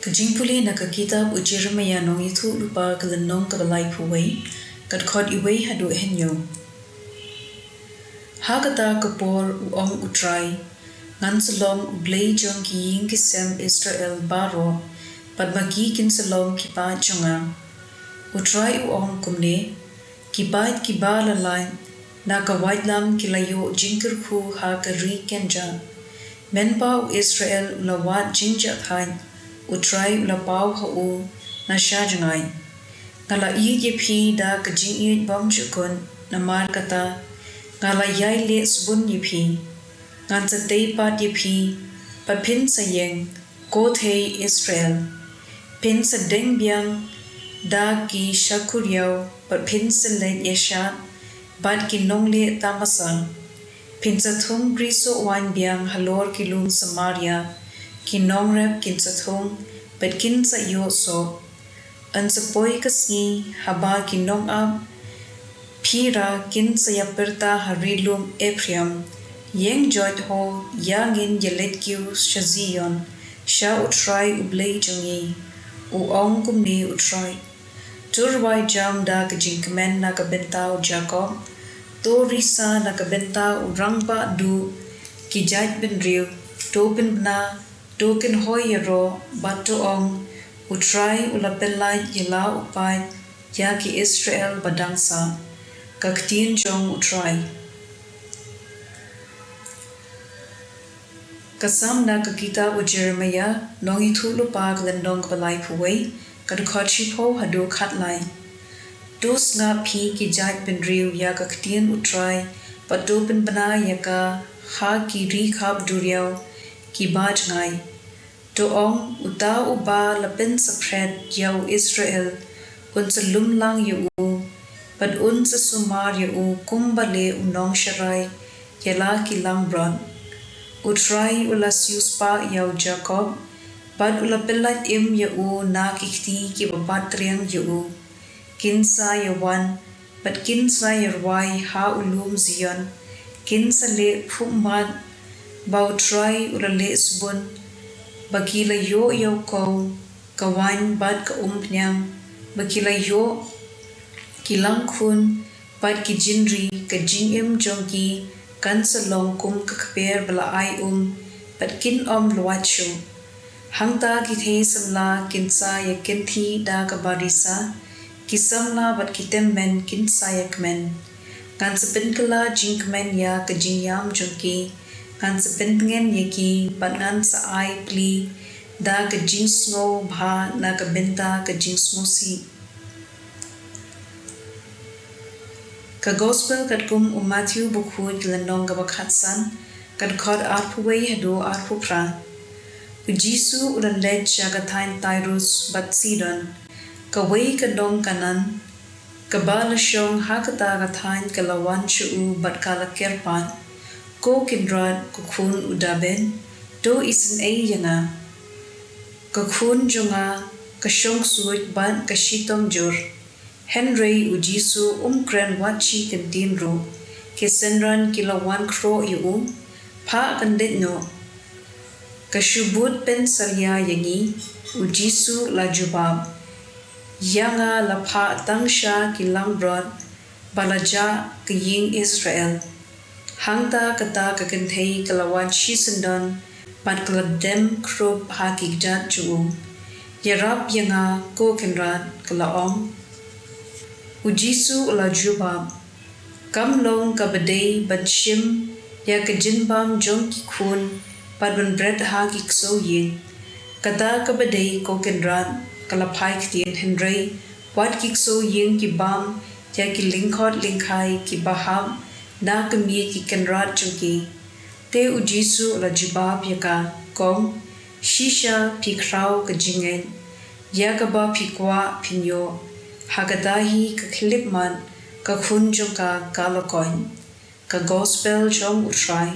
jingpule na kitab Jeremiah nong itu lupa kelenong ke Blei puwei kat khot iwei hadu henyo. Ha kata kapor uong utrai ngan selong Blei jong ki ying kisem Israel baro pad magi kin selong kipa jonga. Utrai uong kumne kibait kiba lalai na kawait lam kilayo jingkir khu ha kari kenja. Menpa u Israel ulawat jingja khain utrai ulapau hau na shajangai. Ngala i yepi da kajing i bam jukun na mar kata ngala yai le subun yepi. Ngan sa day pat yepi papin sa yeng ko thei Israel. Pin sa deng biang da ki shakuryaw papin sa let yesha bad ki nong le tamasang. Pin sa thung griso wan biang halor kilung Samaria ki nong rep kin sa thung but kin sa yo so an sa poi kasngi haba ki nong ab pira kin sa yaperta harilum Ephraim yeng jod ho yangin yelet kiu shazion sha utrai ublei jungi uong kumni utrai turwai jam da kajingkamen na kabentao Jacob to risa na kabentao rangba du kijat ben riu to ben na token hoyero bato ong utrai ulapelai yela upai ya ki Israel badangsa ktien jong utrai kasam na kitab Jeremiah nong itu lupa glendong Blei puwei kad khochi po hadu khatlai dos nga phi ki jat ben riu ya ktien utrai pato ben bana ya ka ha ki ri khap duriao ki baj ngai to ong uta uba lapin sa pret yaw Israel un sa lumlang yu pad un sa sumar yu kumbale unong sharai yala ki langbron utrai ula siuspa yaw Jacob pad ula pelat im yu na kikti ki babat triang yu kinsa yawan pad kinsa yarwai ha ulum zion kinsa le phumad bau try ula le subun bagila yo yo ko kawan bad ka umpnyang bagila yo kilang khun bad ki jinri ka jingim jongki kan salong kum ka kper bala ai bad kin luachu hangta ki the samla kinsa ya kinthi da ka barisa kisamla bad kitem men kinsa yakmen kan sapin kala jingmen ya ka jingyam jongki kan sa pentengen yaki pangan sa ai pli da ka jingsngo bha na ka benta ka jingsmo si ka gospel kat kum Matthew bukhud lanong ga bakhatsan kad khod arpuwei hado arpupra Jisu ulan led jagathain Tyrus bat Sidon ka wei ka dong kanan ka balasyong hakata gathain kalawan shu bat kalakerpan ko kinrad kukhun udaben do isin ay yanga kukhun jonga kasyong suit ban kashitom jur Henry ujisu kren wachi kantin ro kesenran kilawan kro yu pa kandit no kasyubut pen salya yangi ujisu lajubab yanga lapha tangsha kilangbrod balaja kiying Israel hangta kata kakanthei kalawan shisendon pat kaladem krop hakikjat juu yarab yanga ko kenrat kalaong ujisu ulajubab kamlong kabadei banshim ya kajinbam jong kikhun pat ban bred hakikso yin kata kabadei ko kenrat kalapai ktien henry wat kikso yin kibam ya ki lingkhot lingkhai ki baham na kami ki kenrat jungki te ujisu la jibab yaka kong shisha pikrau ka jingen yakaba pikwa pinyo hagadahi ka klipman ka khun jungka kalokoin ka gospel jong utrai